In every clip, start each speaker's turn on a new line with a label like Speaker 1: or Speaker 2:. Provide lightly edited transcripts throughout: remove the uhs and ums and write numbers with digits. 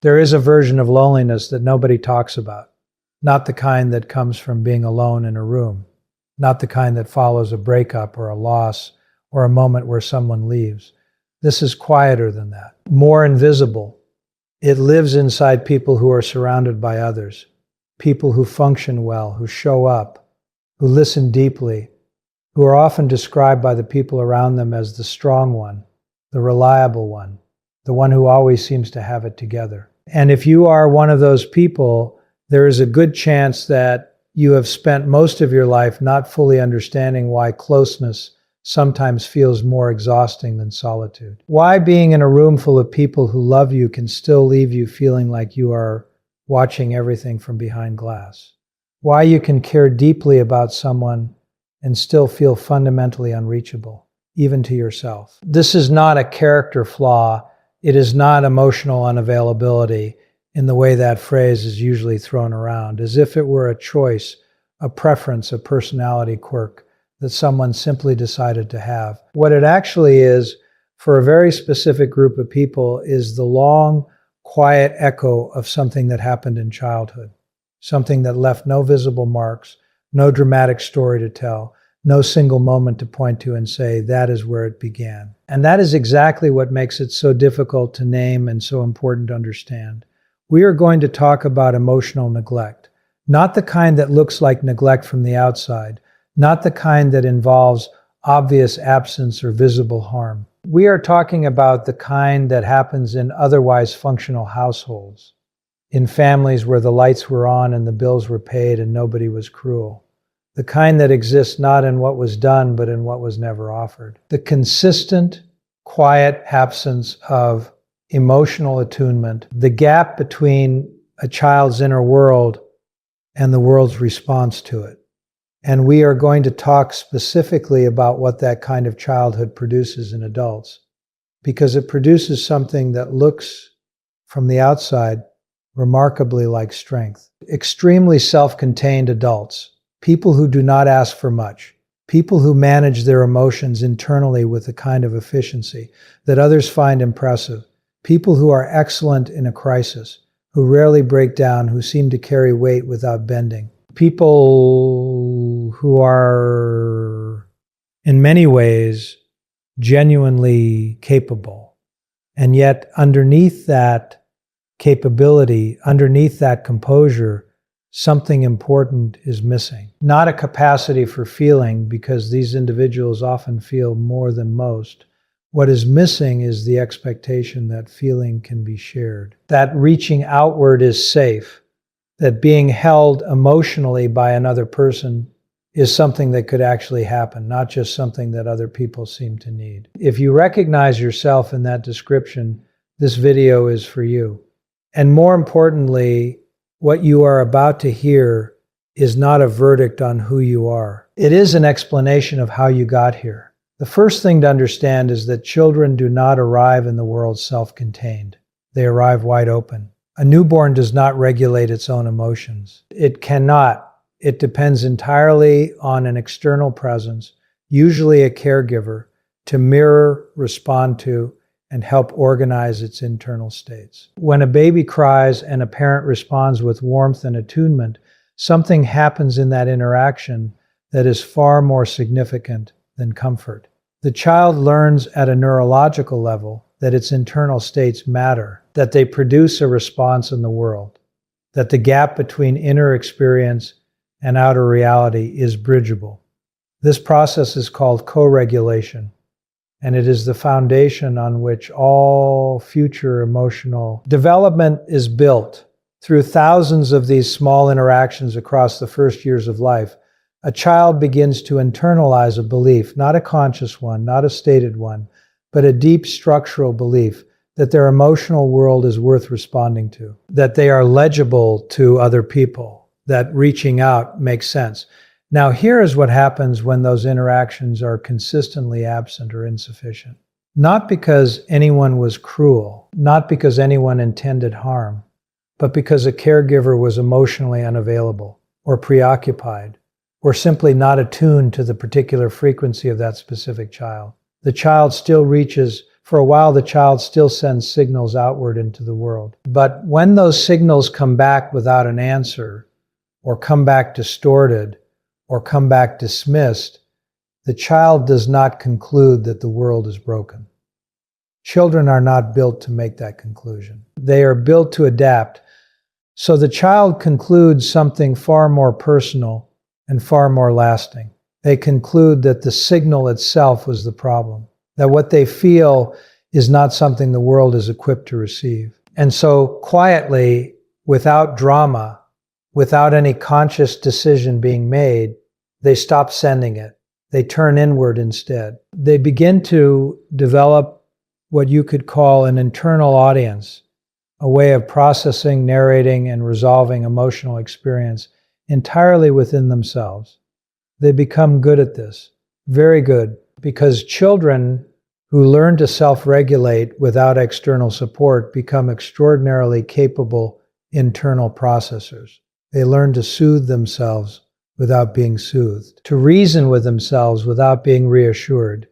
Speaker 1: There is a version of loneliness that nobody talks about, not the kind that comes from being alone in a room, not the kind that follows a breakup or a loss or a moment where someone leaves. This is quieter than that, more invisible. It lives inside people who are surrounded by others, people who function well, who show up, who listen deeply, who are often described by the people around them as the strong one, the reliable one, the one who always seems to have it together. And if you are one of those people, there is a good chance that you have spent most of your life not fully understanding why closeness sometimes feels more exhausting than solitude. Why being in a room full of people who love you can still leave you feeling like you are watching everything from behind glass. Why you can care deeply about someone and still feel fundamentally unreachable, even to yourself. This is not a character flaw. It is not emotional unavailability in the way that phrase is usually thrown around, as if it were a choice, a preference, a personality quirk that someone simply decided to have. What it actually is, for a very specific group of people, is the long, quiet echo of something that happened in childhood, something that left no visible marks, no dramatic story to tell, no single moment to point to and say, that is where it began. And that is exactly what makes it so difficult to name and so important to understand. We are going to talk about emotional neglect, not the kind that looks like neglect from the outside, not the kind that involves obvious absence or visible harm. We are talking about the kind that happens in otherwise functional households, in families where the lights were on and the bills were paid and nobody was cruel. The kind that exists not in what was done, but in what was never offered. The consistent, quiet absence of emotional attunement, the gap between a child's inner world and the world's response to it. And we are going to talk specifically about what that kind of childhood produces in adults, because it produces something that looks from the outside remarkably like strength. Extremely self-contained adults, people who do not ask for much, people who manage their emotions internally with a kind of efficiency that others find impressive, people who are excellent in a crisis, who rarely break down, who seem to carry weight without bending. People who are, in many ways, genuinely capable. And yet, underneath that capability, underneath that composure, something important is missing. Not a capacity for feeling, because these individuals often feel more than most. What is missing is the expectation that feeling can be shared, that reaching outward is safe, that being held emotionally by another person is something that could actually happen, not just something that other people seem to need. If you recognize yourself in that description, this video is for you. And more importantly, what you are about to hear is not a verdict on who you are. It is an explanation of how you got here. The first thing to understand is that children do not arrive in the world self-contained. They arrive wide open. A newborn does not regulate its own emotions. It cannot. It depends entirely on an external presence, usually a caregiver, to mirror, respond to, and help organize its internal states. When a baby cries and a parent responds with warmth and attunement, something happens in that interaction that is far more significant than comfort. The child learns at a neurological level that its internal states matter, that they produce a response in the world, that the gap between inner experience and outer reality is bridgeable. This process is called co-regulation, and it is the foundation on which all future emotional development is built. Through thousands of these small interactions across the first years of life, a child begins to internalize a belief, not a conscious one, not a stated one, but a deep structural belief that their emotional world is worth responding to, that they are legible to other people, that reaching out makes sense. Now, here is what happens when those interactions are consistently absent or insufficient. Not because anyone was cruel, not because anyone intended harm, but because a caregiver was emotionally unavailable or preoccupied, or simply not attuned to the particular frequency of that specific child. The child still reaches For a while, the child still sends signals outward into the world. But when those signals come back without an answer, or come back distorted, or come back dismissed, the child does not conclude that the world is broken. Children are not built to make that conclusion. They are built to adapt. So the child concludes something far more personal and far more lasting. They conclude that the signal itself was the problem, that what they feel is not something the world is equipped to receive. And so quietly, without drama, without any conscious decision being made, they stop sending it. They turn inward instead. They begin to develop what you could call an internal audience, a way of processing, narrating, and resolving emotional experience entirely within themselves. They become good at this, very good, because children who learn to self-regulate without external support become extraordinarily capable internal processors. They learn to soothe themselves without being soothed, to reason with themselves without being reassured,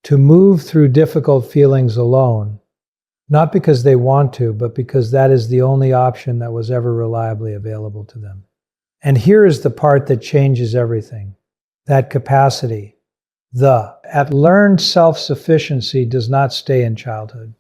Speaker 1: to move through difficult feelings alone, not because they want to, but because that is the only option that was ever reliably available to them. And here is the part that changes everything. That capacity, at learned self-sufficiency does not stay in childhood.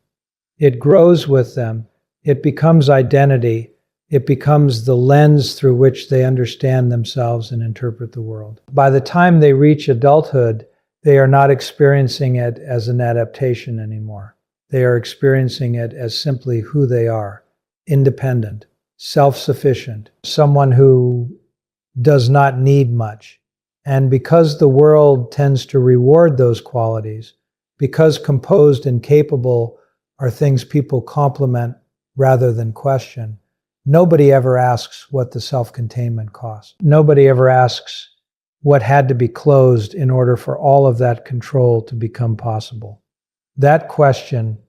Speaker 1: It grows with them. It becomes identity. It becomes the lens through which they understand themselves and interpret the world. By the time they reach adulthood, they are not experiencing it as an adaptation anymore. They are experiencing it as simply who they are, independent, self-sufficient, someone who does not need much. And because the world tends to reward those qualities, because composed and capable are things people compliment rather than question, nobody ever asks what the self-containment cost. Nobody ever asks what had to be closed in order for all of that control to become possible. That question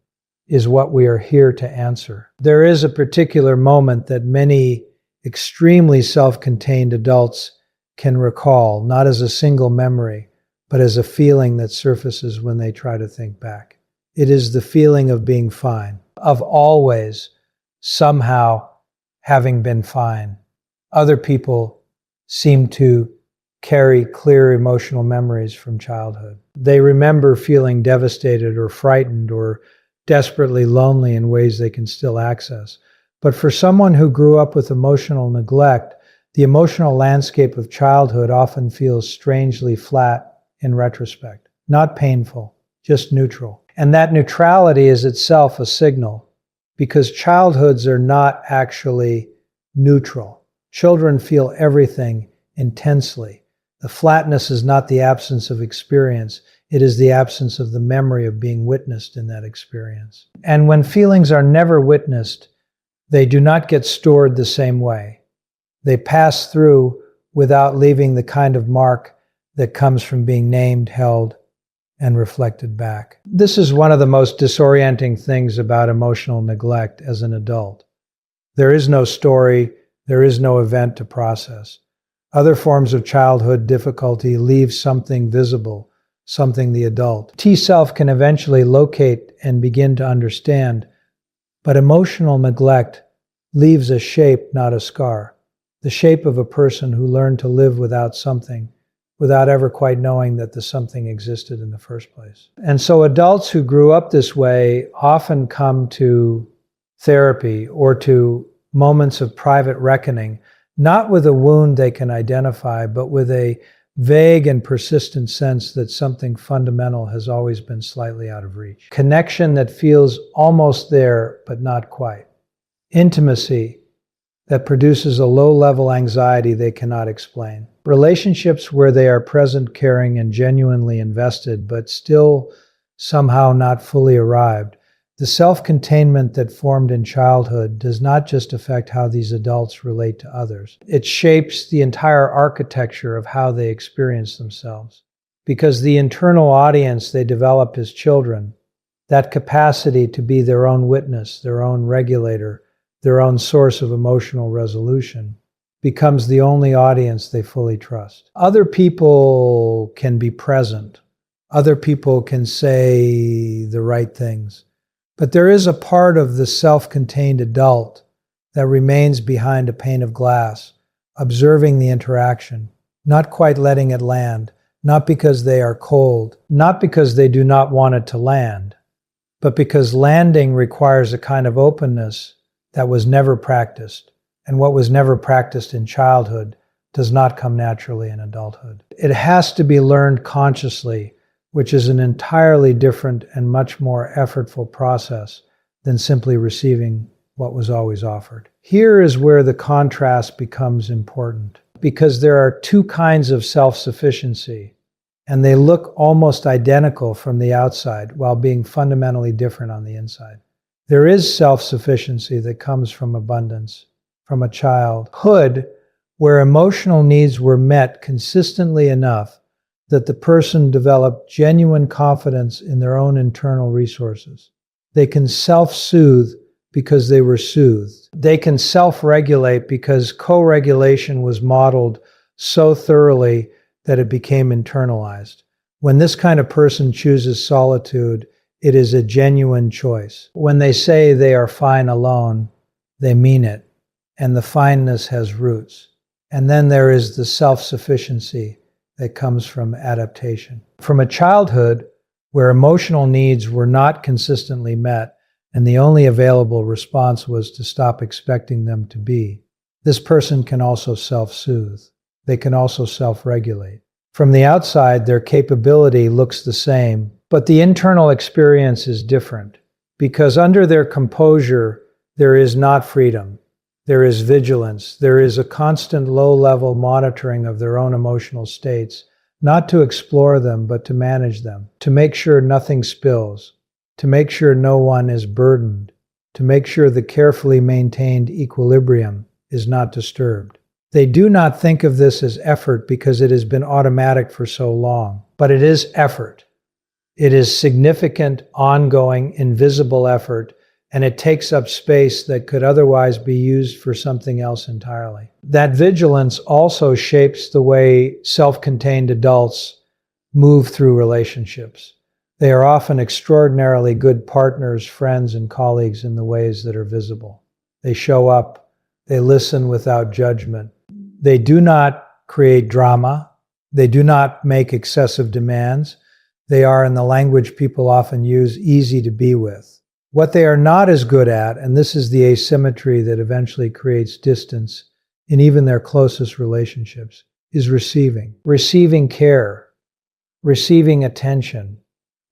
Speaker 1: is what we are here to answer. There is a particular moment that many extremely self-contained adults can recall, not as a single memory, but as a feeling that surfaces when they try to think back. It is the feeling of being fine, of always somehow having been fine. Other people seem to carry clear emotional memories from childhood. They remember feeling devastated or frightened or desperately lonely in ways they can still access. But for someone who grew up with emotional neglect, the emotional landscape of childhood often feels strangely flat in retrospect. Not painful, just neutral. And that neutrality is itself a signal, because childhoods are not actually neutral. Children feel everything intensely. The flatness is not the absence of experience. It is the absence of the memory of being witnessed in that experience. And when feelings are never witnessed, they do not get stored the same way. They pass through without leaving the kind of mark that comes from being named, held, and reflected back. This is one of the most disorienting things about emotional neglect as an adult. There is no story, there is no event to process. Other forms of childhood difficulty leave something visible, something the adult. T-self can eventually locate and begin to understand, but emotional neglect leaves a shape, not a scar. The shape of a person who learned to live without something, without ever quite knowing that the something existed in the first place. And so adults who grew up this way often come to therapy or to moments of private reckoning, not with a wound they can identify, but with a vague and persistent sense that something fundamental has always been slightly out of reach. Connection that feels almost there, but not quite. Intimacy that produces a low-level anxiety they cannot explain. Relationships where they are present, caring, and genuinely invested, but still somehow not fully arrived. The self-containment that formed in childhood does not just affect how these adults relate to others. It shapes the entire architecture of how they experience themselves. Because the internal audience they developed as children, that capacity to be their own witness, their own regulator, their own source of emotional resolution, becomes the only audience they fully trust. Other people can be present. Other people can say the right things. But there is a part of the self-contained adult that remains behind a pane of glass, observing the interaction, not quite letting it land, not because they are cold, not because they do not want it to land, but because landing requires a kind of openness that was never practiced, and what was never practiced in childhood does not come naturally in adulthood. It has to be learned consciously, which is an entirely different and much more effortful process than simply receiving what was always offered. Here is where the contrast becomes important, because there are two kinds of self-sufficiency, and they look almost identical from the outside while being fundamentally different on the inside. There is self-sufficiency that comes from abundance, from a childhood where emotional needs were met consistently enough that the person developed genuine confidence in their own internal resources. They can self-soothe because they were soothed. They can self-regulate because co-regulation was modeled so thoroughly that it became internalized. When this kind of person chooses solitude, it is a genuine choice. When they say they are fine alone, they mean it, and the fineness has roots. And then there is the self-sufficiency that comes from adaptation. From a childhood where emotional needs were not consistently met, and the only available response was to stop expecting them to be, this person can also self-soothe. They can also self-regulate. From the outside, their capability looks the same, but the internal experience is different, because under their composure, there is not freedom. There is vigilance. There is a constant low-level monitoring of their own emotional states, not to explore them, but to manage them, to make sure nothing spills, to make sure no one is burdened, to make sure the carefully maintained equilibrium is not disturbed. They do not think of this as effort because it has been automatic for so long, but it is effort. It is significant, ongoing, invisible effort, and it takes up space that could otherwise be used for something else entirely. That vigilance also shapes the way self-contained adults move through relationships. They are often extraordinarily good partners, friends, and colleagues in the ways that are visible. They show up, they listen without judgment. They do not create drama. They do not make excessive demands. They are, in the language people often use, easy to be with. What they are not as good at, and this is the asymmetry that eventually creates distance in even their closest relationships, is receiving. Receiving care, receiving attention,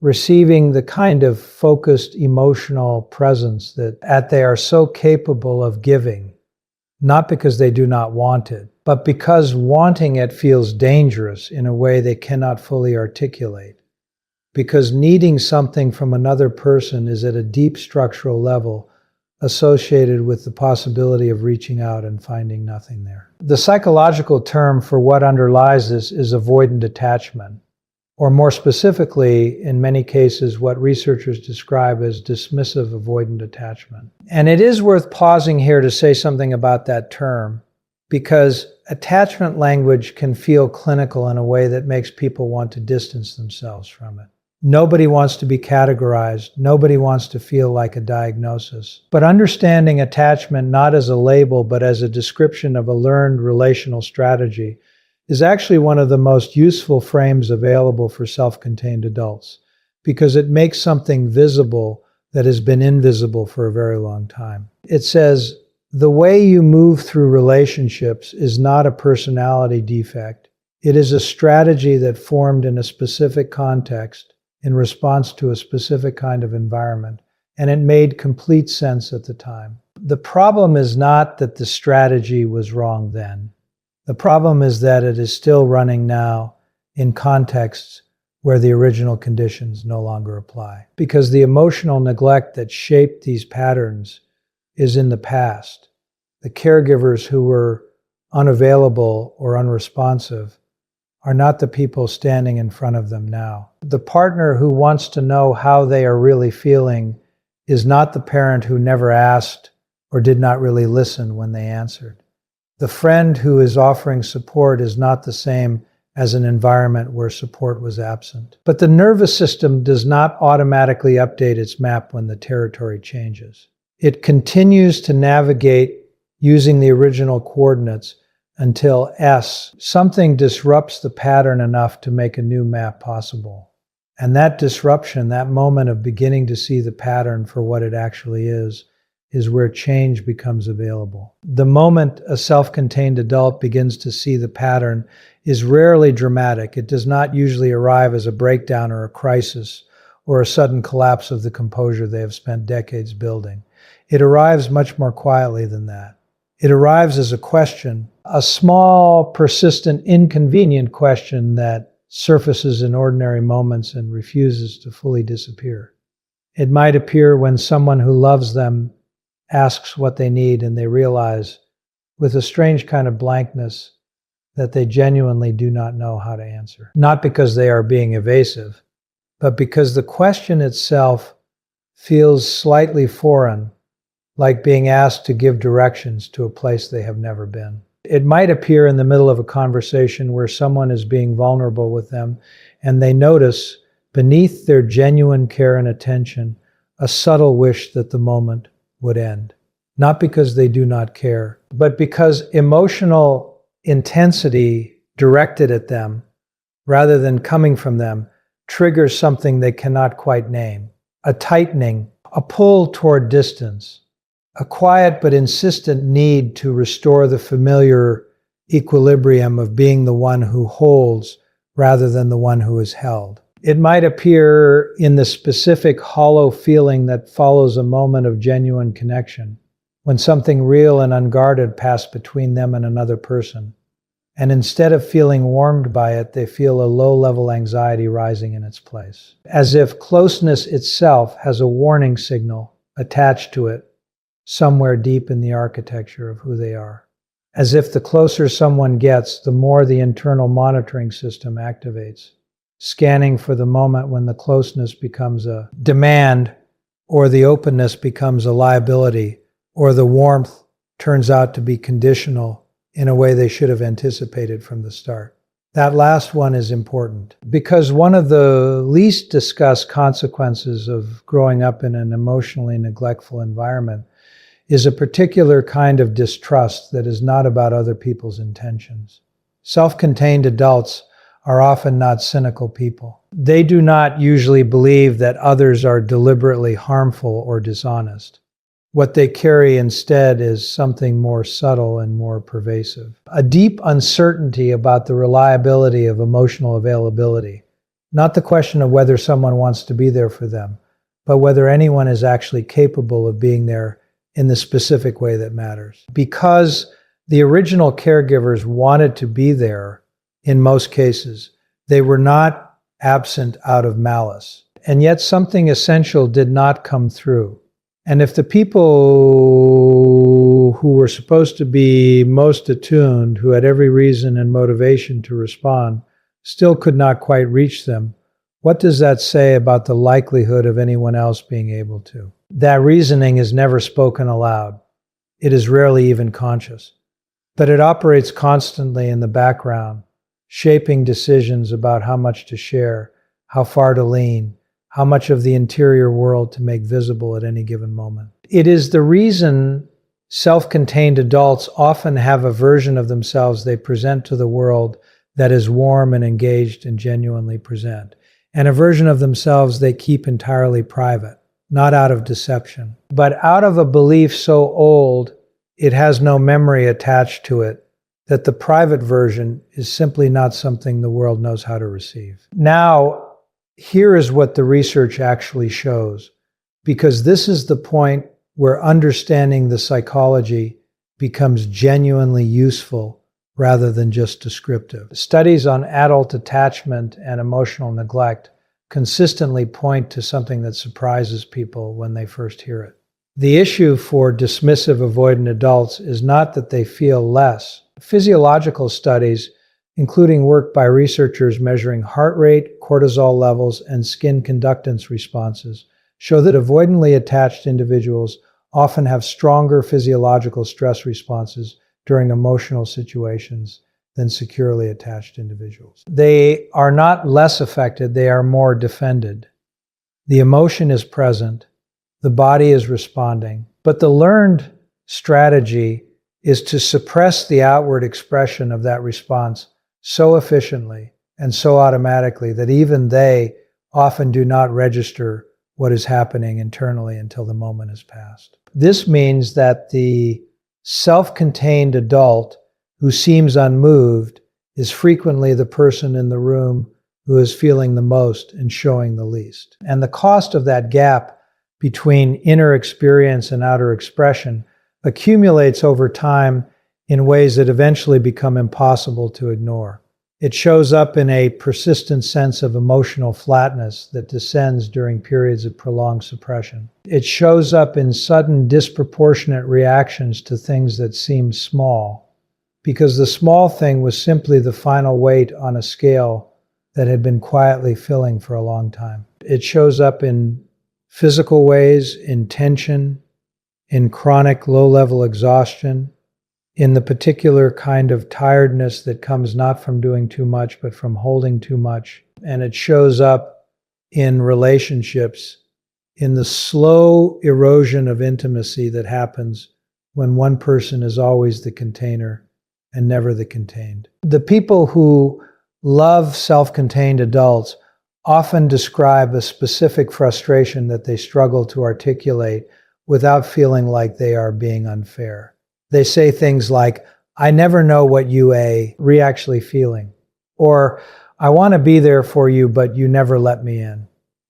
Speaker 1: receiving the kind of focused emotional presence that they are so capable of giving, not because they do not want it, but because wanting it feels dangerous in a way they cannot fully articulate. Because needing something from another person is at a deep structural level associated with the possibility of reaching out and finding nothing there. The psychological term for what underlies this is avoidant attachment, or more specifically, in many cases, what researchers describe as dismissive avoidant attachment. And it is worth pausing here to say something about that term, because attachment language can feel clinical in a way that makes people want to distance themselves from it. Nobody wants to be categorized. Nobody wants to feel like a diagnosis. But understanding attachment not as a label, but as a description of a learned relational strategy is actually one of the most useful frames available for self-contained adults, because it makes something visible that has been invisible for a very long time. It says, the way you move through relationships is not a personality defect. It is a strategy that formed in a specific context, in response to a specific kind of environment, and it made complete sense at the time. The problem is not that the strategy was wrong then. The problem is that it is still running now in contexts where the original conditions no longer apply. Because the emotional neglect that shaped these patterns is in the past. The caregivers who were unavailable or unresponsive are not the people standing in front of them now. The partner who wants to know how they are really feeling is not the parent who never asked or did not really listen when they answered. The friend who is offering support is not the same as an environment where support was absent. But the nervous system does not automatically update its map when the territory changes. It continues to navigate using the original coordinates until something disrupts the pattern enough to make a new map possible. And that disruption, that moment of beginning to see the pattern for what it actually is where change becomes available. The moment a self-contained adult begins to see the pattern is rarely dramatic. It does not usually arrive as a breakdown or a crisis or a sudden collapse of the composure they have spent decades building. It arrives much more quietly than that. It arrives as a question, a small, persistent, inconvenient question that surfaces in ordinary moments and refuses to fully disappear. It might appear when someone who loves them asks what they need and they realize, with a strange kind of blankness, that they genuinely do not know how to answer. Not because they are being evasive, but because the question itself feels slightly foreign, like being asked to give directions to a place they have never been. It might appear in the middle of a conversation where someone is being vulnerable with them, and they notice, beneath their genuine care and attention, a subtle wish that the moment would end. Not because they do not care, but because emotional intensity directed at them, rather than coming from them, triggers something they cannot quite name. A tightening, a pull toward distance, a quiet but insistent need to restore the familiar equilibrium of being the one who holds rather than the one who is held. It might appear in the specific hollow feeling that follows a moment of genuine connection, when something real and unguarded passed between them and another person. And instead of feeling warmed by it, they feel a low-level anxiety rising in its place. As if closeness itself has a warning signal attached to it somewhere deep in the architecture of who they are. As if the closer someone gets, the more the internal monitoring system activates, scanning for the moment when the closeness becomes a demand, or the openness becomes a liability, or the warmth turns out to be conditional in a way they should have anticipated from the start. That last one is important because one of the least discussed consequences of growing up in an emotionally neglectful environment is a particular kind of distrust that is not about other people's intentions. Self-contained adults are often not cynical people. They do not usually believe that others are deliberately harmful or dishonest. What they carry instead is something more subtle and more pervasive. A deep uncertainty about the reliability of emotional availability. Not the question of whether someone wants to be there for them, but whether anyone is actually capable of being there in the specific way that matters. Because the original caregivers wanted to be there in most cases, they were not absent out of malice. And yet something essential did not come through. And if the people who were supposed to be most attuned, who had every reason and motivation to respond, still could not quite reach them, what does that say about the likelihood of anyone else being able to? That reasoning is never spoken aloud. It is rarely even conscious. But it operates constantly in the background, shaping decisions about how much to share, how far to lean, how much of the interior world to make visible at any given moment. It is the reason self-contained adults often have a version of themselves they present to the world that is warm and engaged and genuinely present, and a version of themselves they keep entirely private, not out of deception, but out of a belief so old it has no memory attached to it that the private version is simply not something the world knows how to receive. Now, here is what the research actually shows, because this is the point where understanding the psychology becomes genuinely useful rather than just descriptive. Studies on adult attachment and emotional neglect consistently point to something that surprises people when they first hear it. The issue for dismissive avoidant adults is not that they feel less. Physiological studies, including work by researchers measuring heart rate, cortisol levels, and skin conductance responses, show that avoidantly attached individuals often have stronger physiological stress responses during emotional situations than securely attached individuals. They are not less affected, they are more defended. The emotion is present, the body is responding, but the learned strategy is to suppress the outward expression of that response so efficiently and so automatically that even they often do not register what is happening internally until the moment has passed. This means that the self-contained adult who seems unmoved is frequently the person in the room who is feeling the most and showing the least. And the cost of that gap between inner experience and outer expression accumulates over time in ways that eventually become impossible to ignore. It shows up in a persistent sense of emotional flatness that descends during periods of prolonged suppression. It shows up in sudden disproportionate reactions to things that seem small, because the small thing was simply the final weight on a scale that had been quietly filling for a long time. It shows up in physical ways, in tension, in chronic low-level exhaustion, in the particular kind of tiredness that comes not from doing too much, but from holding too much. And it shows up in relationships, in the slow erosion of intimacy that happens when one person is always the container and never the contained. The people who love self-contained adults often describe a specific frustration that they struggle to articulate without feeling like they are being unfair. They say things like, "I never know what you actually feeling," or "I want to be there for you, but you never let me in,"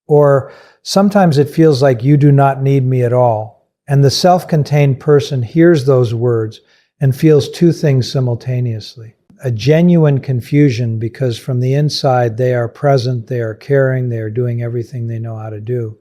Speaker 1: or "Sometimes it feels like you do not need me at all." And the self-contained person hears those words and feels two things simultaneously. A genuine confusion because from the inside they are present, they are caring, they are doing everything they know how to do.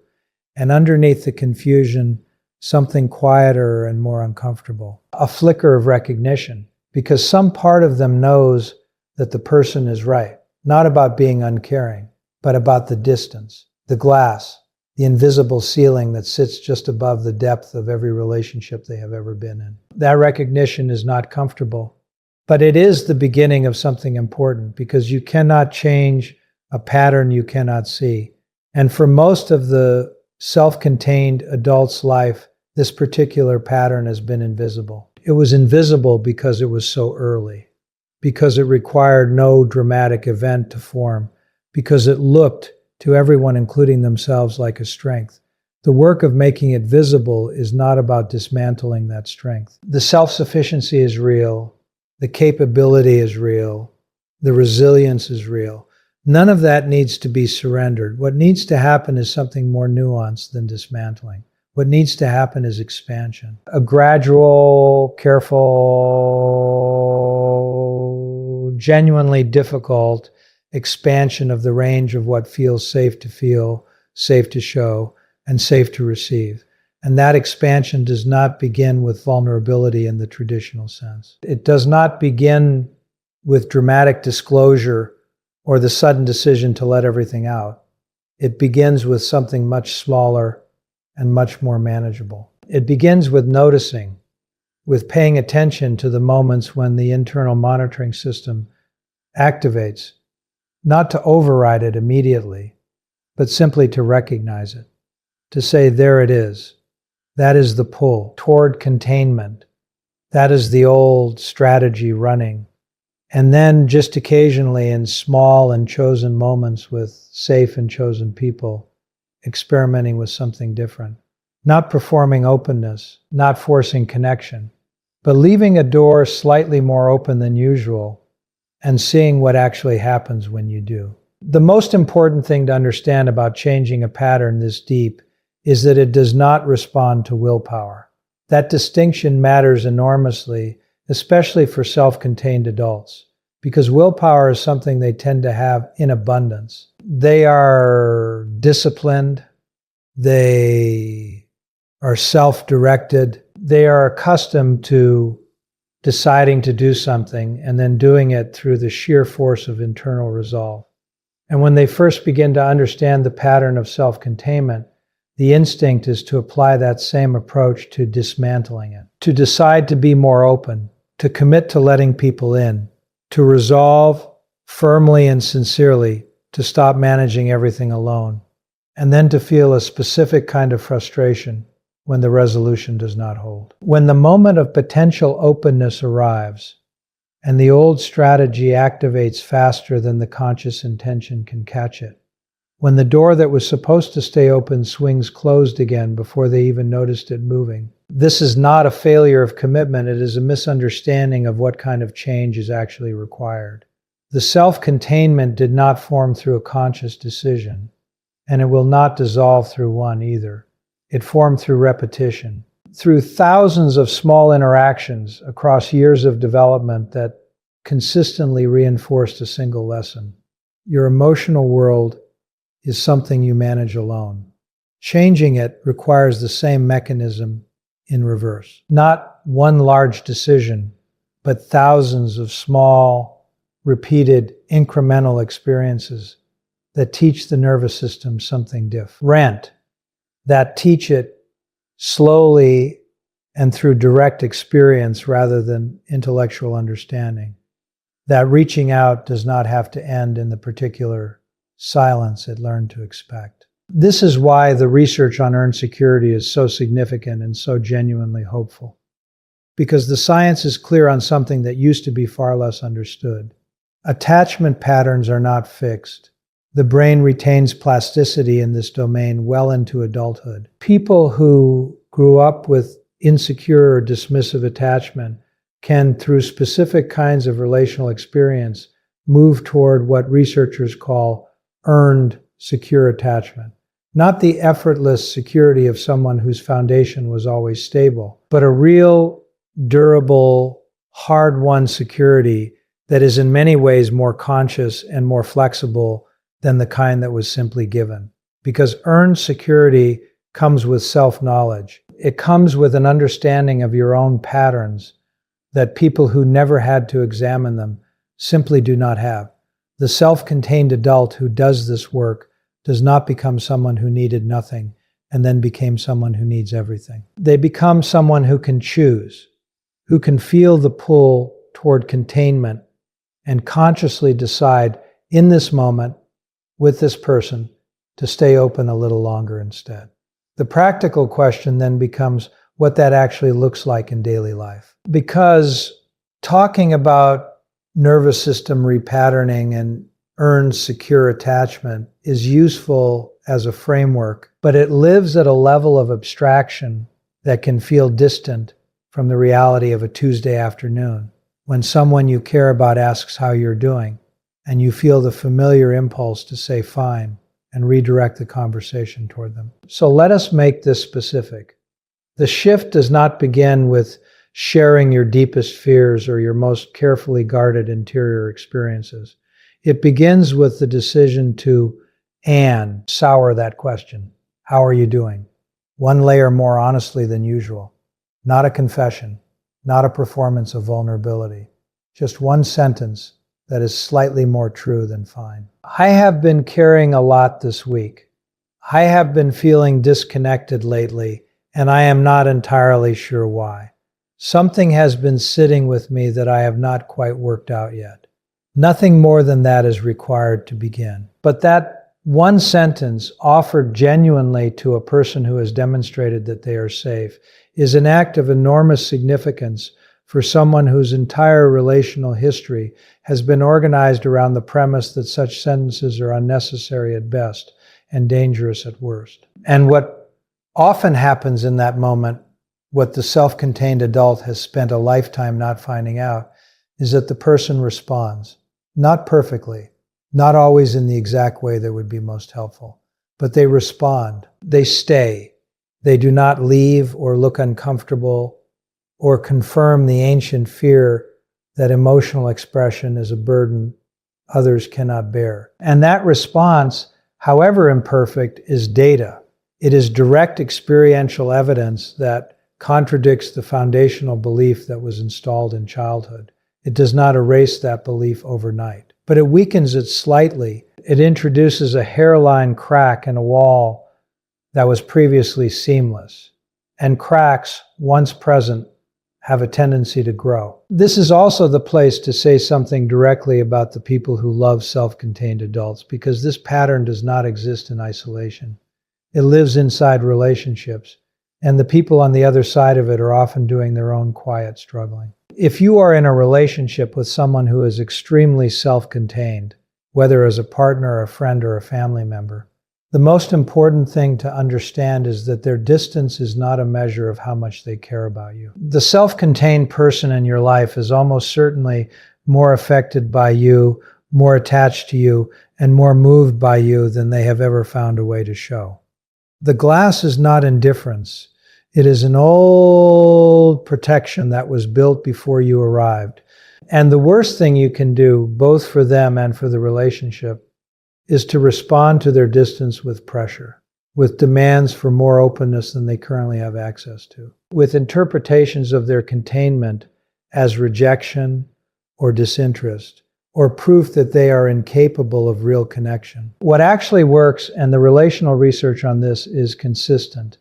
Speaker 1: And underneath the confusion, something quieter and more uncomfortable. A flicker of recognition, because some part of them knows that the person is right, not about being uncaring, but about the distance, the glass, the invisible ceiling that sits just above the depth of every relationship they have ever been in. That recognition is not comfortable, but it is the beginning of something important, because you cannot change a pattern you cannot see. And for most of the self-contained adult's life, this particular pattern has been invisible. It was invisible because it was so early, because it required no dramatic event to form, because it looked to everyone, including themselves, like a strength. The work of making it visible is not about dismantling that strength. The self-sufficiency is real. The capability is real. The resilience is real. None of that needs to be surrendered. What needs to happen is something more nuanced than dismantling. What needs to happen is expansion. A gradual, careful, genuinely difficult expansion of the range of what feels safe to feel, safe to show, and safe to receive. And that expansion does not begin with vulnerability in the traditional sense. It does not begin with dramatic disclosure or the sudden decision to let everything out. It begins with something much smaller and much more manageable. It begins with noticing, with paying attention to the moments when the internal monitoring system activates, not to override it immediately, but simply to recognize it, to say, there it is. That is the pull toward containment. That is the old strategy running. And then just occasionally in small and chosen moments with safe and chosen people, experimenting with something different. Not performing openness, not forcing connection, but leaving a door slightly more open than usual and seeing what actually happens when you do. The most important thing to understand about changing a pattern this deep is that it does not respond to willpower. That distinction matters enormously, especially for self-contained adults, because willpower is something they tend to have in abundance. They are disciplined, they are self-directed, they are accustomed to deciding to do something and then doing it through the sheer force of internal resolve. And when they first begin to understand the pattern of self-containment, the instinct is to apply that same approach to dismantling it, to decide to be more open, to commit to letting people in, to resolve firmly and sincerely to stop managing everything alone, and then to feel a specific kind of frustration when the resolution does not hold. When the moment of potential openness arrives, and the old strategy activates faster than the conscious intention can catch it, when the door that was supposed to stay open swings closed again before they even noticed it moving. This is not a failure of commitment, it is a misunderstanding of what kind of change is actually required. The self-containment did not form through a conscious decision, and it will not dissolve through one either. It formed through repetition, through thousands of small interactions across years of development that consistently reinforced a single lesson. Your emotional world is something you manage alone. Changing it requires the same mechanism in reverse. Not one large decision, but thousands of small, repeated, incremental experiences that teach the nervous system something different, that teach it slowly and through direct experience rather than intellectual understanding, that reaching out does not have to end in the particular silence it learned to expect. This is why the research on earned security is so significant and so genuinely hopeful, because the science is clear on something that used to be far less understood. Attachment patterns are not fixed. The brain retains plasticity in this domain well into adulthood. People who grew up with insecure or dismissive attachment can, through specific kinds of relational experience, move toward what researchers call earned secure attachment. Not the effortless security of someone whose foundation was always stable, but a real, durable, hard-won security that is in many ways more conscious and more flexible than the kind that was simply given. Because earned security comes with self-knowledge. It comes with an understanding of your own patterns that people who never had to examine them simply do not have. The self-contained adult who does this work does not become someone who needed nothing and then became someone who needs everything. They become someone who can choose, who can feel the pull toward containment and consciously decide in this moment with this person to stay open a little longer instead. The practical question then becomes what that actually looks like in daily life. Because talking about nervous system repatterning and earned secure attachment is useful as a framework, but it lives at a level of abstraction that can feel distant from the reality of a Tuesday afternoon when someone you care about asks how you're doing, and you feel the familiar impulse to say fine and redirect the conversation toward them. So let us make this specific. The shift does not begin with sharing your deepest fears or your most carefully guarded interior experiences. It begins with the decision to sour that question. How are you doing? One layer more honestly than usual. Not a confession, not a performance of vulnerability. Just one sentence that is slightly more true than fine. I have been carrying a lot this week. I have been feeling disconnected lately, and I am not entirely sure why. Something has been sitting with me that I have not quite worked out yet. Nothing more than that is required to begin. But that one sentence, offered genuinely to a person who has demonstrated that they are safe, is an act of enormous significance for someone whose entire relational history has been organized around the premise that such sentences are unnecessary at best and dangerous at worst. And what often happens in that moment, what the self-contained adult has spent a lifetime not finding out, is that the person responds. Not perfectly, not always in the exact way that would be most helpful, but they respond, they stay, they do not leave or look uncomfortable or confirm the ancient fear that emotional expression is a burden others cannot bear. And that response, however imperfect, is data. It is direct experiential evidence that contradicts the foundational belief that was installed in childhood. It does not erase that belief overnight, but it weakens it slightly. It introduces a hairline crack in a wall that was previously seamless. And cracks, once present, have a tendency to grow. This is also the place to say something directly about the people who love self-contained adults, because this pattern does not exist in isolation. It lives inside relationships, and the people on the other side of it are often doing their own quiet struggling. If you are in a relationship with someone who is extremely self-contained, whether as a partner, a friend, or a family member, the most important thing to understand is that their distance is not a measure of how much they care about you. The self-contained person in your life is almost certainly more affected by you, more attached to you, and more moved by you than they have ever found a way to show. The glass is not indifference. It is an old protection that was built before you arrived. And the worst thing you can do, both for them and for the relationship, is to respond to their distance with pressure, with demands for more openness than they currently have access to, with interpretations of their containment as rejection or disinterest, or proof that they are incapable of real connection. What actually works, and the relational research on this is consistent,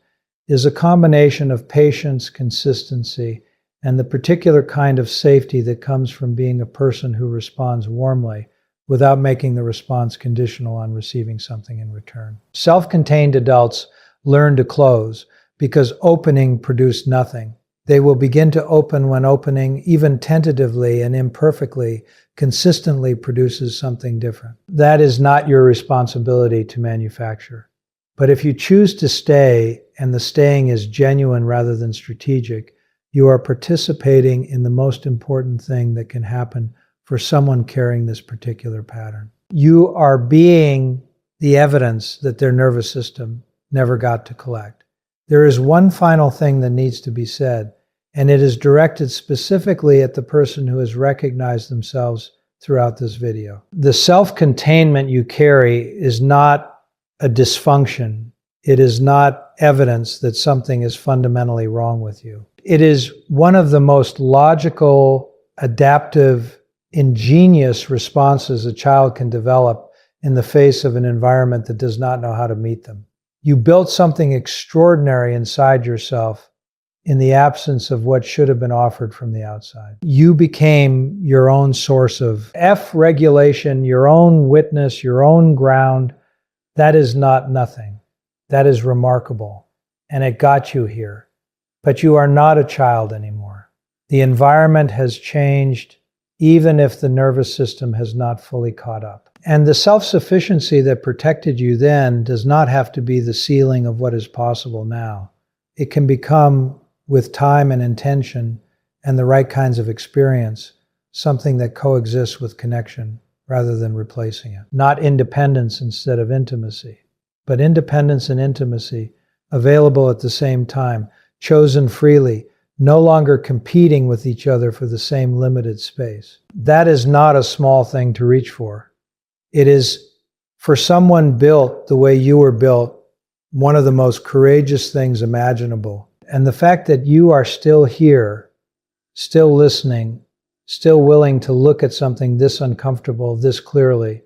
Speaker 1: is a combination of patience, consistency, and the particular kind of safety that comes from being a person who responds warmly without making the response conditional on receiving something in return. Self-contained adults learn to close because opening produced nothing. They will begin to open when opening, even tentatively and imperfectly, consistently produces something different. That is not your responsibility to manufacture. But if you choose to stay, and the staying is genuine rather than strategic, you are participating in the most important thing that can happen for someone carrying this particular pattern. You are being the evidence that their nervous system never got to collect. There is one final thing that needs to be said, and it is directed specifically at the person who has recognized themselves throughout this video. The self-containment you carry is not a dysfunction. It is not evidence that something is fundamentally wrong with you. It is one of the most logical, adaptive, ingenious responses a child can develop in the face of an environment that does not know how to meet them. You built something extraordinary inside yourself in the absence of what should have been offered from the outside. You became your own source of regulation, your own witness, your own ground. That is not nothing. That is remarkable. And it got you here. But you are not a child anymore. The environment has changed, even if the nervous system has not fully caught up. And the self-sufficiency that protected you then does not have to be the ceiling of what is possible now. It can become, with time and intention and the right kinds of experience, something that coexists with connection rather than replacing it. Not independence instead of intimacy, but independence and intimacy available at the same time, chosen freely, no longer competing with each other for the same limited space. That is not a small thing to reach for. It is, for someone built the way you were built, one of the most courageous things imaginable. And the fact that you are still here, still listening, still willing to look at something this uncomfortable, this clearly,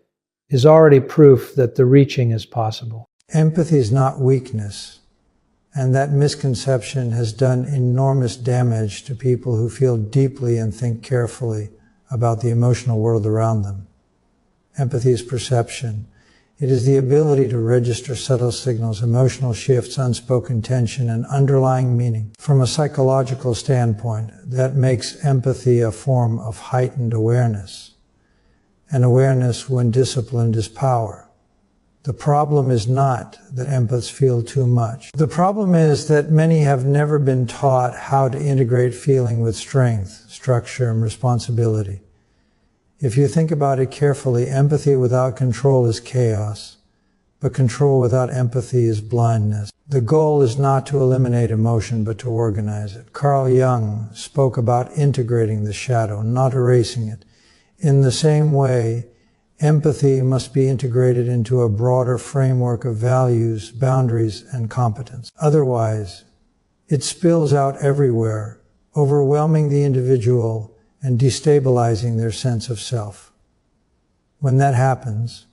Speaker 1: is already proof that the reaching is possible.
Speaker 2: Empathy is not weakness. And that misconception has done enormous damage to people who feel deeply and think carefully about the emotional world around them. Empathy is perception. It is the ability to register subtle signals, emotional shifts, unspoken tension, and underlying meaning. From a psychological standpoint, that makes empathy a form of heightened awareness. And awareness, when disciplined, is power. The problem is not that empaths feel too much. The problem is that many have never been taught how to integrate feeling with strength, structure, and responsibility. If you think about it carefully, empathy without control is chaos, but control without empathy is blindness. The goal is not to eliminate emotion, but to organize it. Carl Jung spoke about integrating the shadow, not erasing it. In the same way, empathy must be integrated into a broader framework of values, boundaries, and competence. Otherwise, it spills out everywhere, overwhelming the individual and destabilizing their sense of self. When that happens,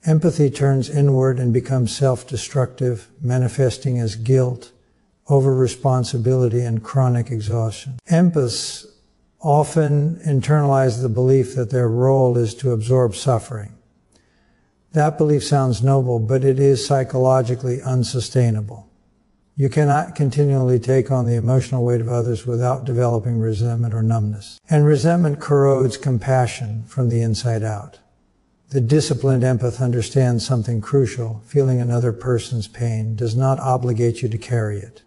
Speaker 2: empathy turns inward and becomes self-destructive, manifesting as guilt, over-responsibility, and chronic exhaustion. Empaths often internalize the belief that their role is to absorb suffering. That belief sounds noble, but it is psychologically unsustainable. You cannot continually take on the emotional weight of others without developing resentment or numbness. And resentment corrodes compassion from the inside out. The disciplined empath understands something crucial. Feeling another person's pain does not obligate you to carry it.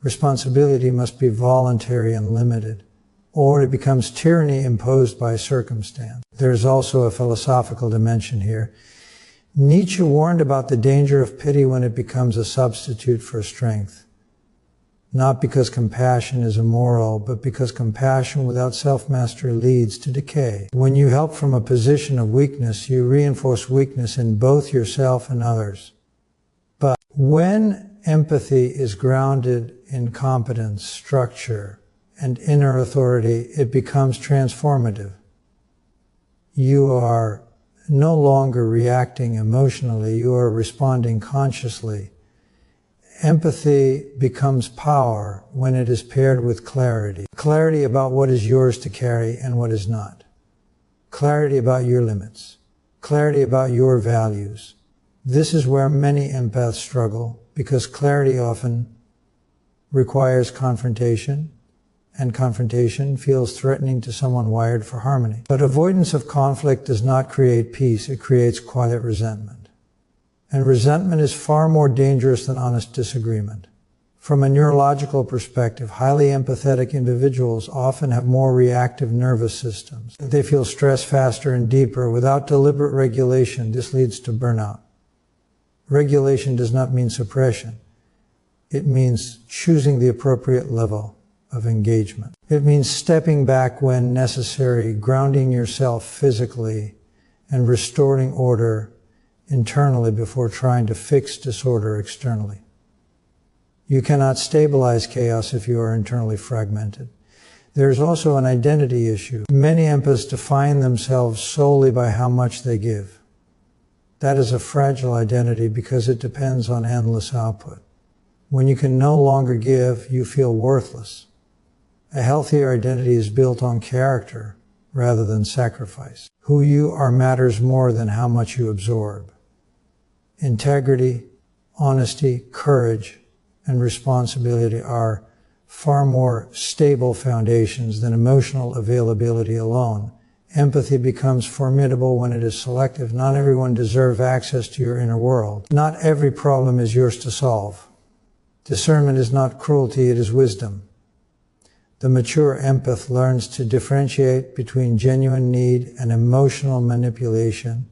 Speaker 2: Responsibility must be voluntary and limited, or it becomes tyranny imposed by circumstance. There is also a philosophical dimension here. Nietzsche warned about the danger of pity when it becomes a substitute for strength. Not because compassion is immoral, but because compassion without self-mastery leads to decay. When you help from a position of weakness, you reinforce weakness in both yourself and others. But when empathy is grounded in competence, structure, and inner authority, it becomes transformative. You are no longer reacting emotionally, you are responding consciously. Empathy becomes power when it is paired with clarity. Clarity about what is yours to carry and what is not. Clarity about your limits. Clarity about your values. This is where many empaths struggle, because clarity often requires confrontation, and confrontation feels threatening to someone wired for harmony. But avoidance of conflict does not create peace, it creates quiet resentment. And resentment is far more dangerous than honest disagreement. From a neurological perspective, highly empathetic individuals often have more reactive nervous systems. They feel stress faster and deeper. Without deliberate regulation, this leads to burnout. Regulation does not mean suppression. It means choosing the appropriate level of engagement. It means stepping back when necessary, grounding yourself physically, and restoring order internally before trying to fix disorder externally. You cannot stabilize chaos if you are internally fragmented. There is also an identity issue. Many empaths define themselves solely by how much they give. That is a fragile identity because it depends on endless output. When you can no longer give, you feel worthless. A healthier identity is built on character rather than sacrifice. Who you are matters more than how much you absorb. Integrity, honesty, courage, and responsibility are far more stable foundations than emotional availability alone. Empathy becomes formidable when it is selective. Not everyone deserves access to your inner world. Not every problem is yours to solve. Discernment is not cruelty, it is wisdom. The mature empath learns to differentiate between genuine need and emotional manipulation,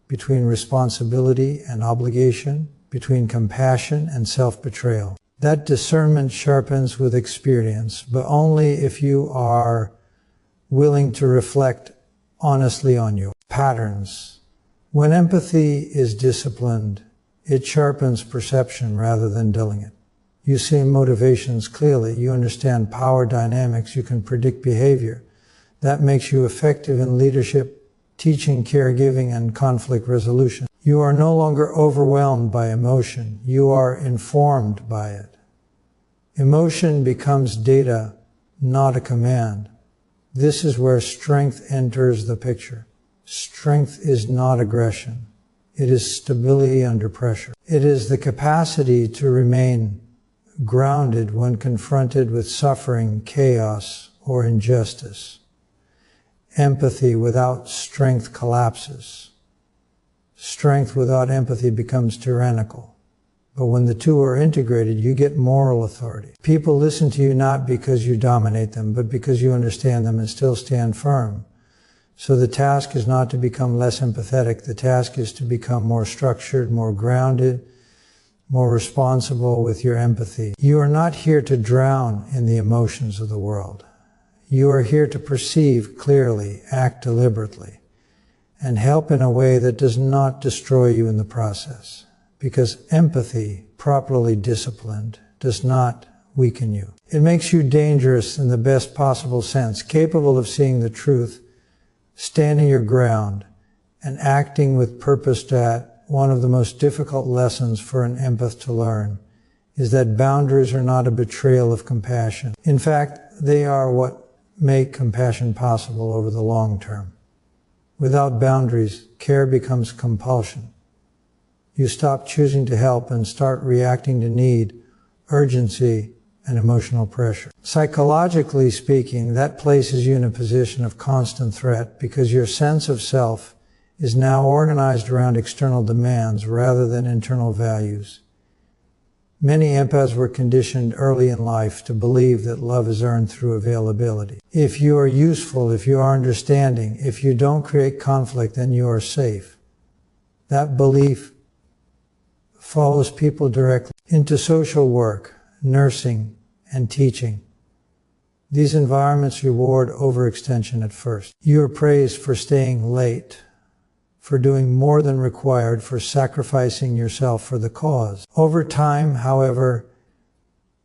Speaker 2: between responsibility and obligation, between compassion and self-betrayal. That discernment sharpens with experience, but only if you are willing to reflect honestly on your patterns. When empathy is disciplined, it sharpens perception rather than dulling it. You see motivations clearly, you understand power dynamics, you can predict behavior. That makes you effective in leadership, teaching, caregiving, and conflict resolution. You are no longer overwhelmed by emotion, you are informed by it. Emotion becomes data, not a command. This is where strength enters the picture. Strength is not aggression. It is stability under pressure. It is the capacity to remain grounded when confronted with suffering, chaos, or injustice. Empathy without strength collapses. Strength without empathy becomes tyrannical. But when the two are integrated, you get moral authority. People listen to you not because you dominate them, but because you understand them and still stand firm. So the task is not to become less empathetic. The task is to become more structured, more grounded, more responsible with your empathy. You are not here to drown in the emotions of the world. You are here to perceive clearly, act deliberately, and help in a way that does not destroy you in the process. Because empathy, properly disciplined, does not weaken you. It makes you dangerous in the best possible sense, capable of seeing the truth, standing your ground, and acting with purpose. That one of the most difficult lessons for an empath to learn is that boundaries are not a betrayal of compassion. In fact, they are what make compassion possible over the long term. Without boundaries, care becomes compulsion. You stop choosing to help and start reacting to need, urgency, and emotional pressure. Psychologically speaking, that places you in a position of constant threat because your sense of self is now organized around external demands rather than internal values. Many empaths were conditioned early in life to believe that love is earned through availability. If you are useful, if you are understanding, if you don't create conflict, then you are safe. That belief follows people directly into social work, nursing, and teaching. These environments reward overextension at first. You are praised for staying late, for doing more than required, for sacrificing yourself for the cause. Over time, however,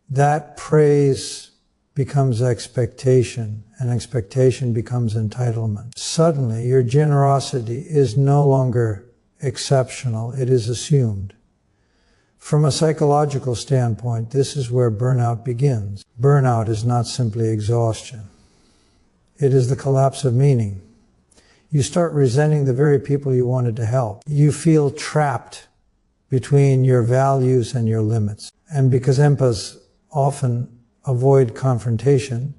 Speaker 2: that praise becomes expectation, and expectation becomes entitlement. Suddenly, your generosity is no longer exceptional, it is assumed. From a psychological standpoint, this is where burnout begins. Burnout is not simply exhaustion. It is the collapse of meaning. You start resenting the very people you wanted to help. You feel trapped between your values and your limits. And because empaths often avoid confrontation,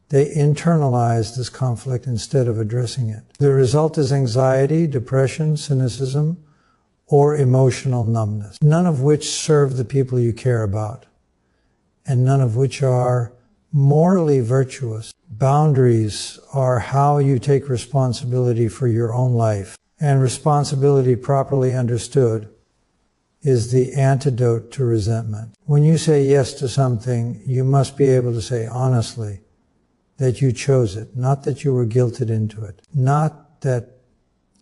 Speaker 2: they internalize this conflict instead of addressing it. The result is anxiety, depression, cynicism, or emotional numbness, none of which serve the people you care about, and none of which are morally virtuous. Boundaries are how you take responsibility for your own life, and responsibility properly understood is the antidote to resentment. When you say yes to something, you must be able to say honestly that you chose it, not that you were guilted into it, not that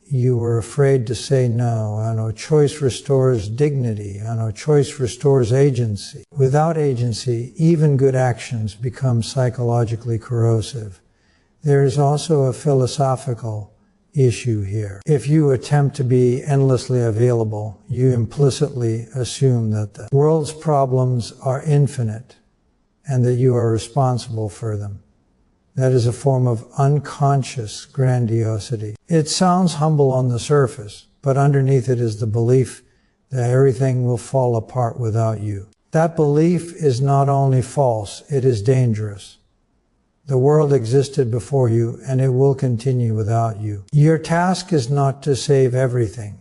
Speaker 2: you were afraid to say no. I know choice restores dignity. I know choice restores agency. Without agency, even good actions become psychologically corrosive. There is also a philosophical issue here. If you attempt to be endlessly available, you implicitly assume that the world's problems are infinite and that you are responsible for them. That is a form of unconscious grandiosity. It sounds humble on the surface, but underneath it is the belief that everything will fall apart without you. That belief is not only false, it is dangerous. The world existed before you, and it will continue without you. Your task is not to save everything.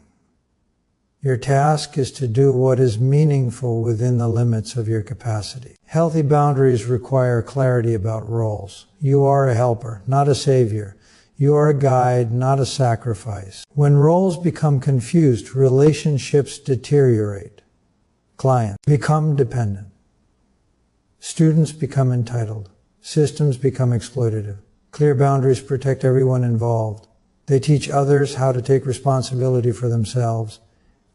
Speaker 2: Your task is to do what is meaningful within the limits of your capacity. Healthy boundaries require clarity about roles. You are a helper, not a savior. You are a guide, not a sacrifice. When roles become confused, relationships deteriorate. Clients become dependent. Students become entitled. Systems become exploitative. Clear boundaries protect everyone involved. They teach others how to take responsibility for themselves,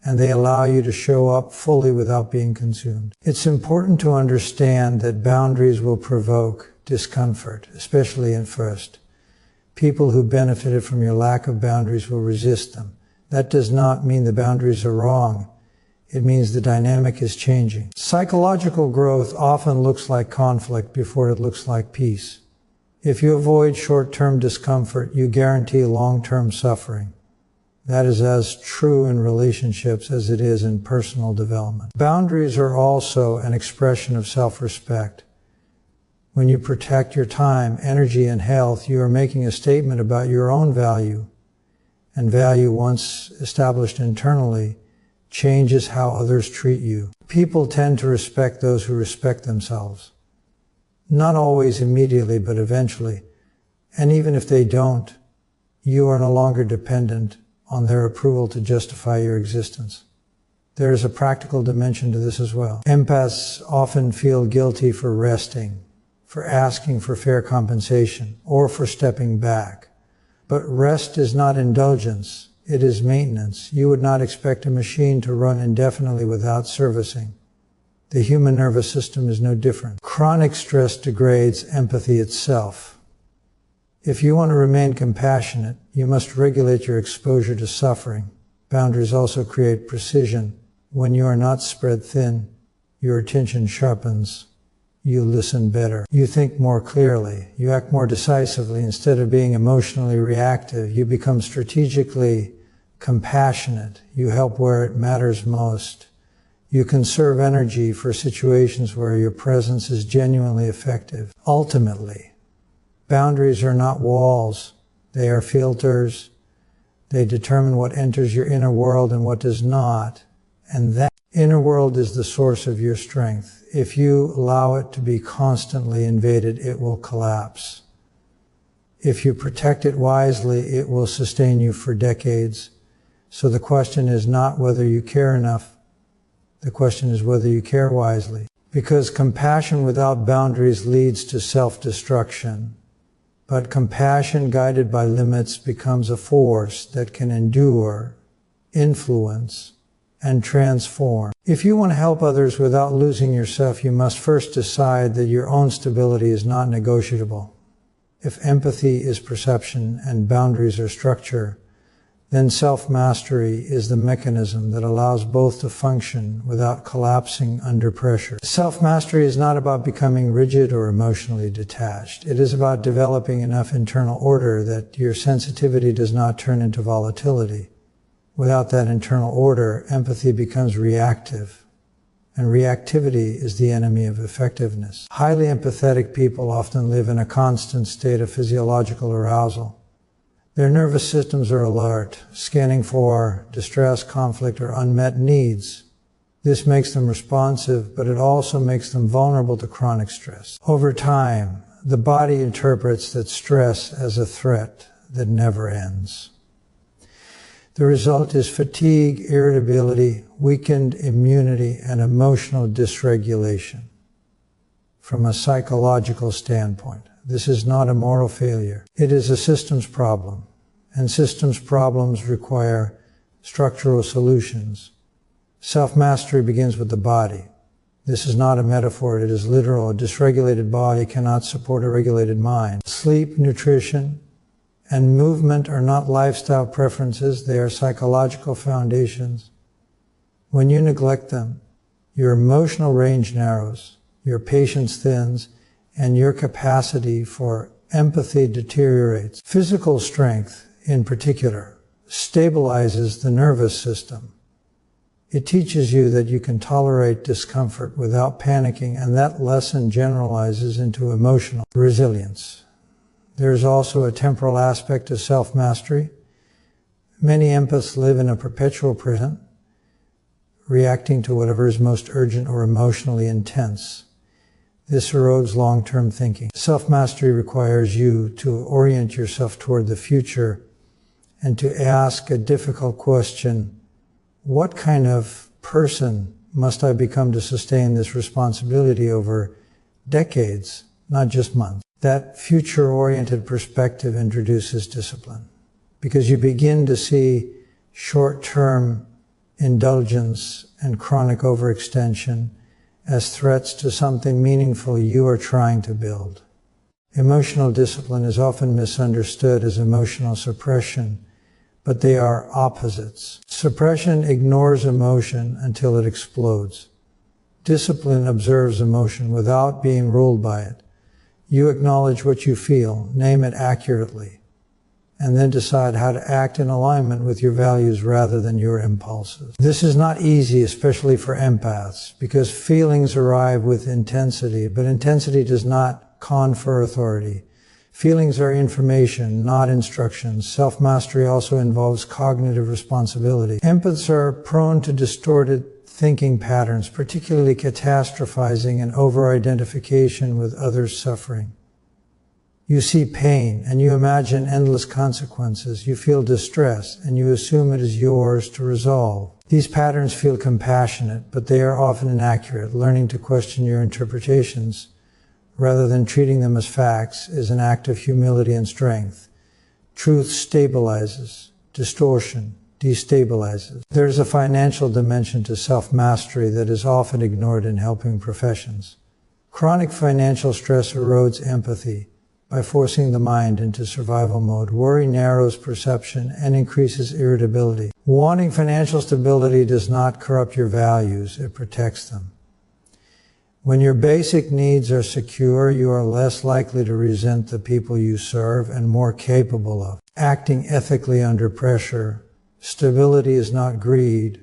Speaker 2: and they allow you to show up fully without being consumed. It's important to understand that boundaries will provoke discomfort, especially at first. People who benefited from your lack of boundaries will resist them. That does not mean the boundaries are wrong. It means the dynamic is changing. Psychological growth often looks like conflict before it looks like peace. If you avoid short-term discomfort, you guarantee long-term suffering. That is as true in relationships as it is in personal development. Boundaries are also an expression of self-respect. When you protect your time, energy, and health, you are making a statement about your own value. And value, once established internally, changes how others treat you. People tend to respect those who respect themselves. Not always immediately, but eventually. And even if they don't, you are no longer dependent on their approval to justify your existence. There is a practical dimension to this as well. Empaths often feel guilty for resting, for asking for fair compensation, or for stepping back. But rest is not indulgence, it is maintenance. You would not expect a machine to run indefinitely without servicing. The human nervous system is no different. Chronic stress degrades empathy itself. If you want to remain compassionate, you must regulate your exposure to suffering. Boundaries also create precision. When you are not spread thin, Your attention sharpens. You listen better. You think more clearly. You act more decisively. Instead of being emotionally reactive, you become strategically compassionate. You help where it matters most. You conserve energy for situations where your presence is genuinely effective. Ultimately, boundaries are not walls. They are filters. They determine what enters your inner world and what does not. And that inner world is the source of your strength. If you allow it to be constantly invaded, it will collapse. If you protect it wisely, it will sustain you for decades. So the question is not whether you care enough. The question is whether you care wisely. Because compassion without boundaries leads to self-destruction. But compassion guided by limits becomes a force that can endure, influence, and transform. If you want to help others without losing yourself, you must first decide that your own stability is not negotiable. If empathy is perception and boundaries are structure, then self-mastery is the mechanism that allows both to function without collapsing under pressure. Self-mastery is not about becoming rigid or emotionally detached. It is about developing enough internal order that your sensitivity does not turn into volatility. Without that internal order, empathy becomes reactive, and reactivity is the enemy of effectiveness. Highly empathetic people often live in a constant state of physiological arousal. Their nervous systems are alert, scanning for distress, conflict, or unmet needs. This makes them responsive, but it also makes them vulnerable to chronic stress. Over time, the body interprets that stress as a threat that never ends. The result is fatigue, irritability, weakened immunity, and emotional dysregulation. From a psychological standpoint, this is not a moral failure. It is a systems problem, and systems problems require structural solutions. Self-mastery begins with the body. This is not a metaphor, it is literal. A dysregulated body cannot support a regulated mind. Sleep, nutrition, and movement are not lifestyle preferences, they are psychological foundations. When you neglect them, your emotional range narrows, your patience thins, and your capacity for empathy deteriorates. Physical strength, in particular, stabilizes the nervous system. It teaches you that you can tolerate discomfort without panicking, and that lesson generalizes into emotional resilience. There is also a temporal aspect to self-mastery. Many empaths live in a perpetual present, reacting to whatever is most urgent or emotionally intense. This erodes long-term thinking. Self-mastery requires you to orient yourself toward the future and to ask a difficult question: what kind of person must I become to sustain this responsibility over decades, not just months? That future-oriented perspective introduces discipline, because you begin to see short-term indulgence and chronic overextension as threats to something meaningful you are trying to build. Emotional discipline is often misunderstood as emotional suppression, but they are opposites. Suppression ignores emotion until it explodes. Discipline observes emotion without being ruled by it. You acknowledge what you feel, name it accurately, and then decide how to act in alignment with your values rather than your impulses. This is not easy, especially for empaths, because feelings arrive with intensity, but intensity does not confer authority. Feelings are information, not instructions. Self-mastery also involves cognitive responsibility. Empaths are prone to distorted thinking patterns, particularly catastrophizing and over-identification with others' suffering. You see pain and you imagine endless consequences. You feel distress and you assume it is yours to resolve. These patterns feel compassionate, but they are often inaccurate. Learning to question your interpretations rather than treating them as facts is an act of humility and strength. Truth stabilizes. Distortion destabilizes. There is a financial dimension to self-mastery that is often ignored in helping professions. Chronic financial stress erodes empathy by forcing the mind into survival mode. Worry narrows perception and increases irritability. Wanting financial stability does not corrupt your values, it protects them. When your basic needs are secure, you are less likely to resent the people you serve and more capable of acting ethically under pressure. Stability is not greed.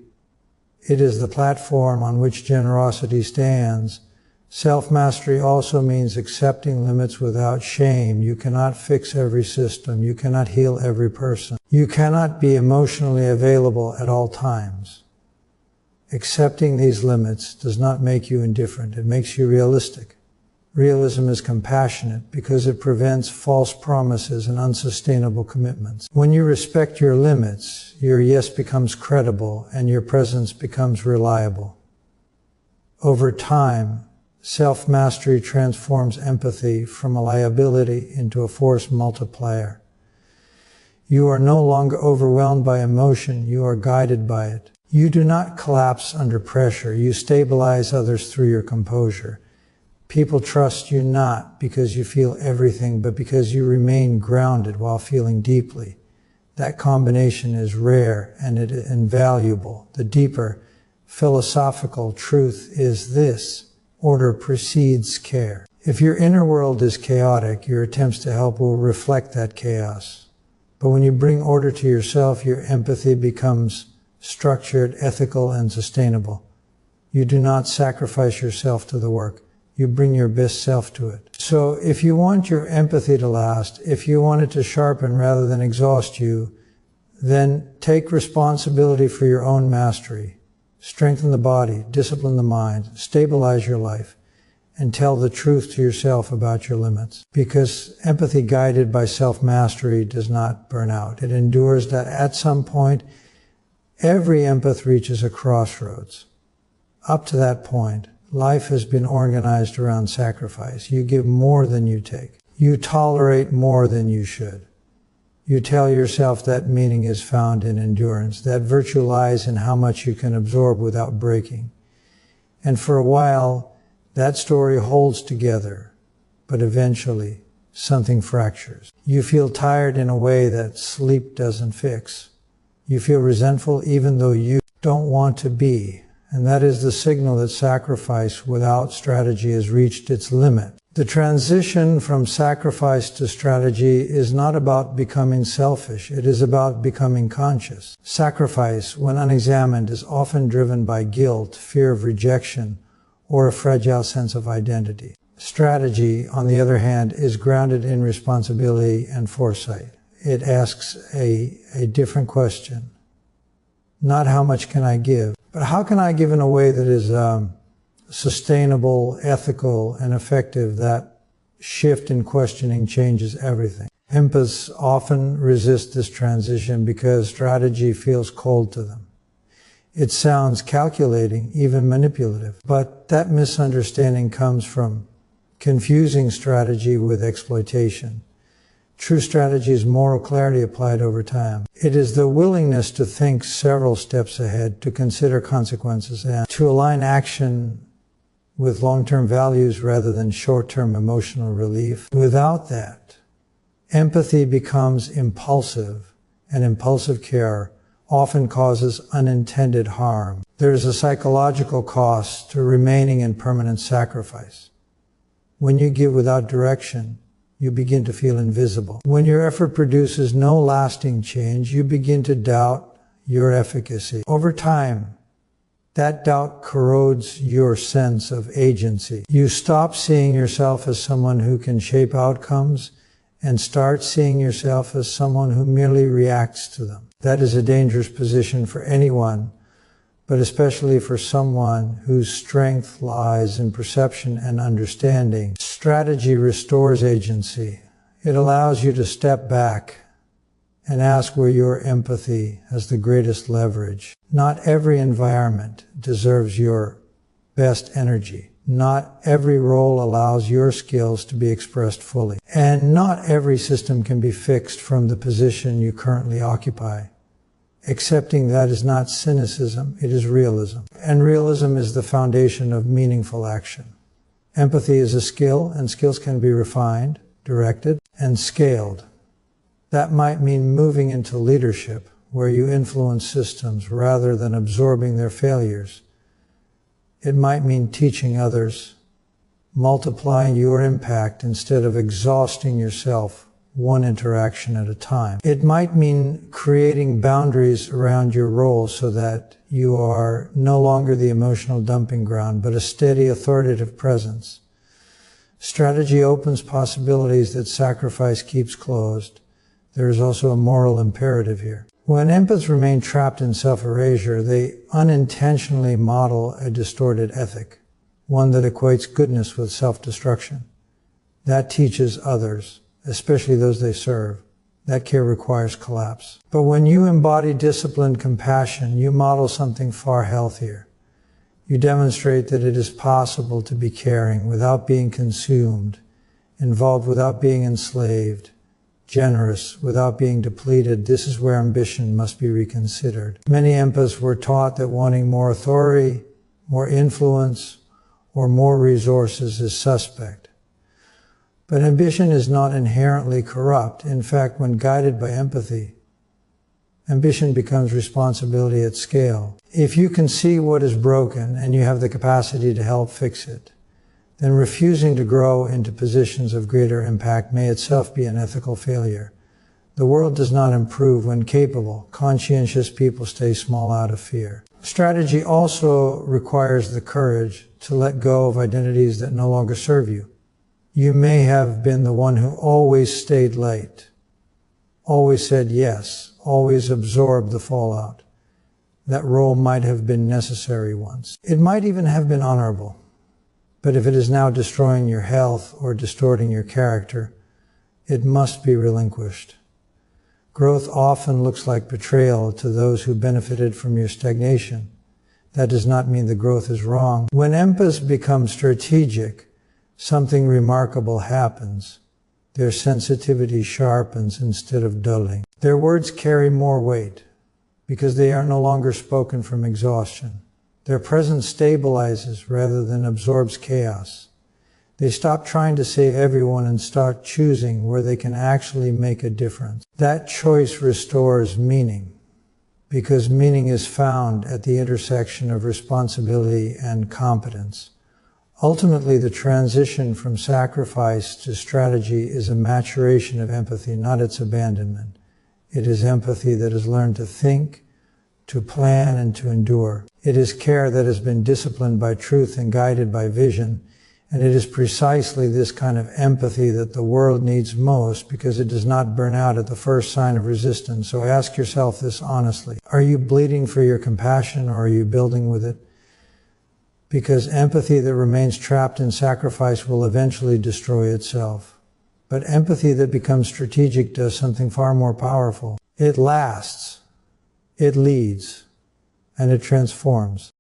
Speaker 2: It is the platform on which generosity stands. Self-mastery also means accepting limits without shame. You cannot fix every system. You cannot heal every person. You cannot be emotionally available at all times. Accepting these limits does not make you indifferent. It makes you realistic. Realism is compassionate because it prevents false promises and unsustainable commitments. When you respect your limits, your yes becomes credible and your presence becomes reliable. Over time, self-mastery transforms empathy from a liability into a force multiplier. You are no longer overwhelmed by emotion, you are guided by it. You do not collapse under pressure, you stabilize others through your composure. People trust you not because you feel everything, but because you remain grounded while feeling deeply. That combination is rare and it is invaluable. The deeper philosophical truth is this: order precedes care. If your inner world is chaotic, your attempts to help will reflect that chaos. But when you bring order to yourself, your empathy becomes structured, ethical, and sustainable. You do not sacrifice yourself to the work. You bring your best self to it. So if you want your empathy to last, if you want it to sharpen rather than exhaust you, then take responsibility for your own mastery. Strengthen the body, discipline the mind, stabilize your life, and tell the truth to yourself about your limits. Because empathy guided by self-mastery does not burn out. It endures that at some point, every empath reaches a crossroads. Up to that point, life has been organized around sacrifice. You give more than you take. You tolerate more than you should. You tell yourself that meaning is found in endurance, that virtue lies in how much you can absorb without breaking. And for a while, that story holds together, but eventually something fractures. You feel tired in a way that sleep doesn't fix. You feel resentful even though you don't want to be. And that is the signal that sacrifice without strategy has reached its limit. The transition from sacrifice to strategy is not about becoming selfish. It is about becoming conscious. Sacrifice, when unexamined, is often driven by guilt, fear of rejection, or a fragile sense of identity. Strategy, on the other hand, is grounded in responsibility and foresight. It asks a different question. Not how much can I give, but how can I give in a way that is sustainable, ethical, and effective. That shift in questioning changes everything. Empaths often resist this transition because strategy feels cold to them. It sounds calculating, even manipulative, but that misunderstanding comes from confusing strategy with exploitation. True strategy is moral clarity applied over time. It is the willingness to think several steps ahead, to consider consequences, and to align action with long-term values rather than short-term emotional relief. Without that, empathy becomes impulsive, and impulsive care often causes unintended harm. There is a psychological cost to remaining in permanent sacrifice. When you give without direction, you begin to feel invisible. When your effort produces no lasting change, you begin to doubt your efficacy. Over time, that doubt corrodes your sense of agency. You stop seeing yourself as someone who can shape outcomes and start seeing yourself as someone who merely reacts to them. That is a dangerous position for anyone, but especially for someone whose strength lies in perception and understanding. Strategy restores agency. It allows you to step back and ask where your empathy has the greatest leverage. Not every environment deserves your best energy. Not every role allows your skills to be expressed fully. And not every system can be fixed from the position you currently occupy. Accepting that is not cynicism, it is realism. And realism is the foundation of meaningful action. Empathy is a skill, and skills can be refined, directed, and scaled. That might mean moving into leadership, where you influence systems rather than absorbing their failures. It might mean teaching others multiplying your impact instead of exhausting yourself one interaction at a time. It might mean creating boundaries around your role so that you are no longer the emotional dumping ground, but a steady, authoritative presence. Strategy opens possibilities that sacrifice keeps closed. There is also a moral imperative here. When empaths remain trapped in self-erasure, they unintentionally model a distorted ethic, one that equates goodness with self-destruction. That teaches others, especially those they serve, that care requires collapse. But when you embody disciplined compassion, you model something far healthier. You demonstrate that it is possible to be caring without being consumed, involved without being enslaved, generous without being depleted. This is where ambition must be reconsidered. Many empaths were taught that wanting more authority, more influence, or more resources is suspect. But ambition is not inherently corrupt. In fact, when guided by empathy, ambition becomes responsibility at scale. If you can see what is broken and you have the capacity to help fix it, then refusing to grow into positions of greater impact may itself be an ethical failure. The world does not improve when capable, conscientious people stay small out of fear. Strategy also requires the courage to let go of identities that no longer serve you. You may have been the one who always stayed late, always said yes, always absorbed the fallout. That role might have been necessary once. It might even have been honorable. But if it is now destroying your health or distorting your character, it must be relinquished. Growth often looks like betrayal to those who benefited from your stagnation. That does not mean the growth is wrong. When empaths become strategic, something remarkable happens. Their sensitivity sharpens instead of dulling. Their words carry more weight because they are no longer spoken from exhaustion. Their presence stabilizes rather than absorbs chaos. They stop trying to save everyone and start choosing where they can actually make a difference. That choice restores meaning, because meaning is found at the intersection of responsibility and competence. Ultimately, the transition from sacrifice to strategy is a maturation of empathy, not its abandonment. It is empathy that has learned to think, to plan, and to endure. It is care that has been disciplined by truth and guided by vision. And it is precisely this kind of empathy that the world needs most, because it does not burn out at the first sign of resistance. So ask yourself this honestly. Are you bleeding for your compassion, or are you building with it? Because empathy that remains trapped in sacrifice will eventually destroy itself. But empathy that becomes strategic does something far more powerful. It lasts, it leads, and it transforms.